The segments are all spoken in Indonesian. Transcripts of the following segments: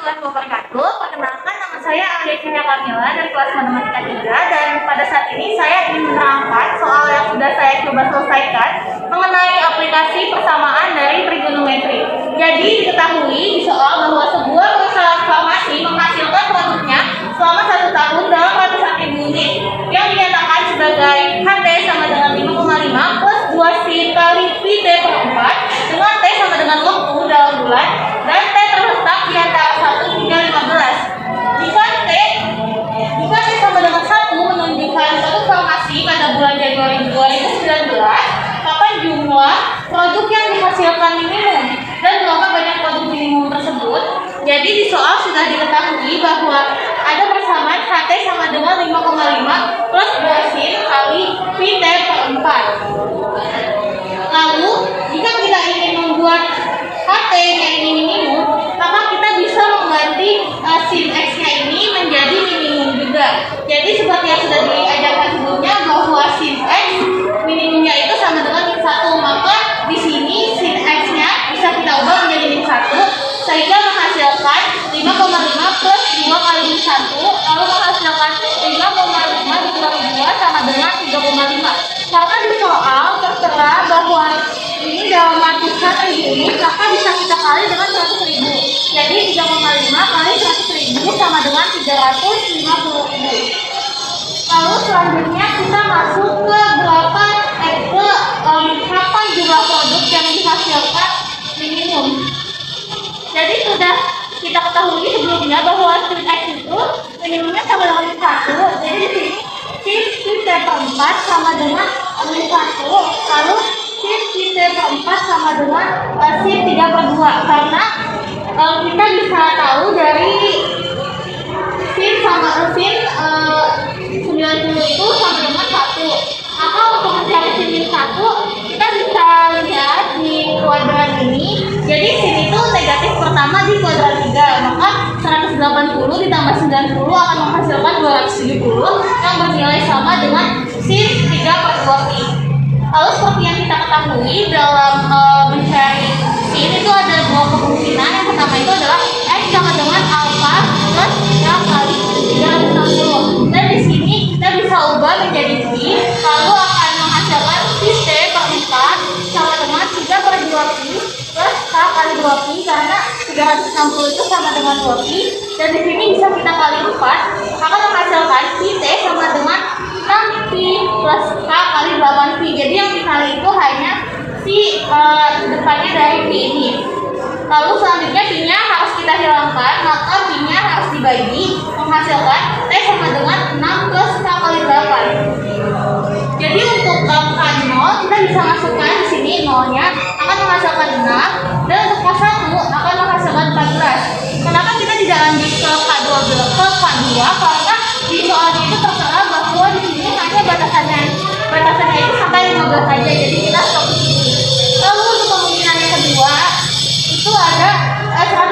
warahmatullahi wabarakatuh. Perkenalkan, nama saya Alia Cahya Kamila dari kelas Matematika 3, dan pada saat ini saya ingin menerangkan soal yang sudah saya coba selesaikan mengenai aplikasi persamaan dari trigonometri. Jadi diketahui di soal bahwa sebuah perusahaan farmasi menghasilkan produknya selama 1 tahun dalam ratusan ribu unit yang dinyatakan sebagai HT sama dengan 5,5 plus 2 sin kali PT per 4 dengan T sama dengan waktu dalam bulan, dan T terletak di antara 1 hingga 15. Jika T sama dengan 1 menunjukkan suatu farmasi pada bulan Januari 2019, maka jumlah produk yang dihasilkan minimum dan berapa banyak produk minimum tersebut. Jadi di soal sudah diketahui bahwa ada persamaan HT sama dengan 5,5 plus 2 sin kali PT per 4. Lalu jika kita ingin membuat HT nya ini minimum, maka kita bisa mengganti sin X-nya ini menjadi minimum juga. Jadi seperti yang sudah diajarkan sebelumnya bahwa sin X minimumnya itu sama dengan min 1, maka di sini sin X-nya bisa kita ubah menjadi min 1 sehingga menghasilkan 5,5 plus 2 kali min 1, lalu menghasilkan 5,5 dikurangi 2 sama dengan 3,5. Karena di soal tertera bahwa ini dalam ratusan ribu ini, maka bisa kita kali dengan 100 ribu. Jadi 3,5 kali 100 ribu sama dengan 350 ribu. Lalu selanjutnya kita masuk ke kapan jumlah produk yang dihasilkan minimum. Jadi sudah kita ketahui sebelumnya bahwa sin X itu minimumnya sama dengan 1. Jadi di sini sin PT per 4 sama dengan min 1. Lalu sin PT per 4 sama dengan sin 3 per 2. Karena kita bisa tahu dari sin 90 itu sama dengan 1. Maka untuk mencari sin min 1, kita bisa lihat di kuadran ini. Jadi sin itu negatif pertama di kuadran 3, maka 180 ditambah 90 akan menghasilkan 270 yang bernilai sama dengan sin 3 per 2 pi. Lalu seperti yang kita ketahui dalam mencari sin itu ada dua kemungkinan. Yang pertama itu adalah X sama dengan alpha plus 3 kali 360, dan di sini kita bisa ubah menjadi pi, lalu akan menghasilkan sin T per 4 sama dengan 3 per 2 pi plus K kali 2 pi, karena 360 itu sama dengan 2 pi, dan di sini bisa kita kali 4, akan menghasilkan pi T sama dengan 6 pi plus K kali 8 pi. Jadi yang dikali itu hanya si depannya dari pi ini. Lalu selanjutnya pi-nya harus kita hilangkan, maka pi-nya harus dibagi, menghasilkan T sama dengan 6 plus K kali 8. Jadi untuk angka 0 kita bisa masukkan di sini 0-nya akan menghasilkan 6, dan untuk K1 akan menghasilkan 14. Kenapa kita tidak lanjut ke K2? Karena di soalnya itu tertera bahwa di sini hanya batasannya itu sampai 15 saja, jadi kita stop di sini. Lalu untuk kemungkinan yang kedua itu ada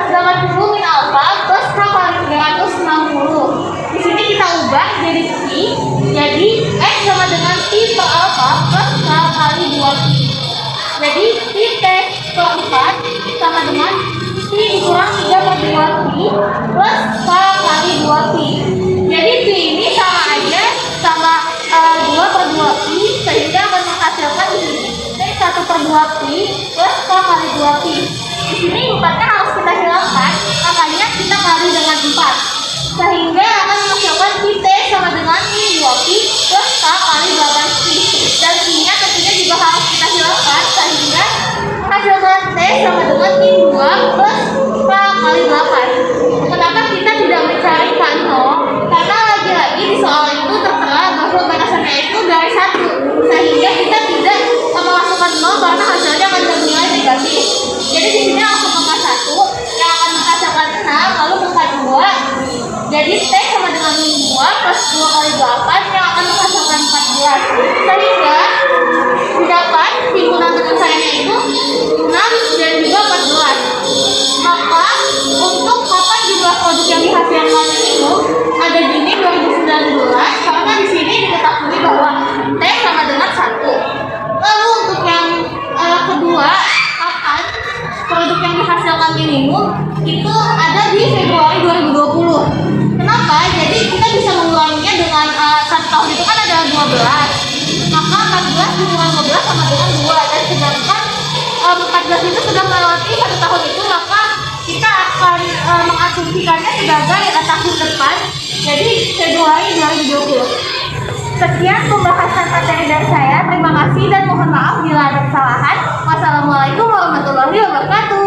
180 min alpha plus K kali 360. Di sini kita ubah jadi pi, jadi X sama dengan pi per alpha plus K kali 2 pi. Jadi pi T per 4 sama dengan pi dikurang 3 per 2 pi plus K kali 2 pi. Jadi pi ini sama aja sama 2 per 2 pi, sehingga akan menghasilkan di sini T 1 per 2 pi plus K kali 2 pi. Di sini 4-nya harus kita hilangkan, makanya kita kali dengan 4, sehingga akan menghasilkan pi T sama dengan min 2 pi plus K kali 8 pi. Dan pi-nya tentunya juga harus kita hilangkan, sehingga menghasilkan T sama dengan min 2 plus K kali 8. Kenapa kita tidak mencari K0? Karena lagi-lagi di soal itu tertera bahwa batasannya itu dari 1, sehingga kita tidak memasukkan 0 karena hasilnya akan bernilai negatif. Jadi di sini langsung ke K1 yang akan menghasilkan 6, lalu ke K2 jadi T sama dengan min 2 plus 2 kali 8 yang akan menghasilkan 14, sehingga didapat timbunan penyelesaiannya itu 6 dan juga 14. Maka untuk kapan jumlah produk yang dihasilkan itu ada Juni 2019, karena di sini diketahui bahwa T sama dengan 1. Lalu untuk yang kedua, kapan produk yang dihasilkan minimum minimum itu ada di Februari 2020. Kenapa? Jadi kita bisa menguranginya dengan satu tahun itu kan ada 12, maka 14 dikurangi 12 sama dengan 2, dan sedangkan 14 itu sudah melewati satu tahun itu, maka kita akan mengasumsikannya sebagai tahun depan, jadi Februari 2020. Sekian pembahasan materi dari saya. Terima kasih dan mohon maaf bila ada kesalahan. Wassalamualaikum warahmatullahi wabarakatuh.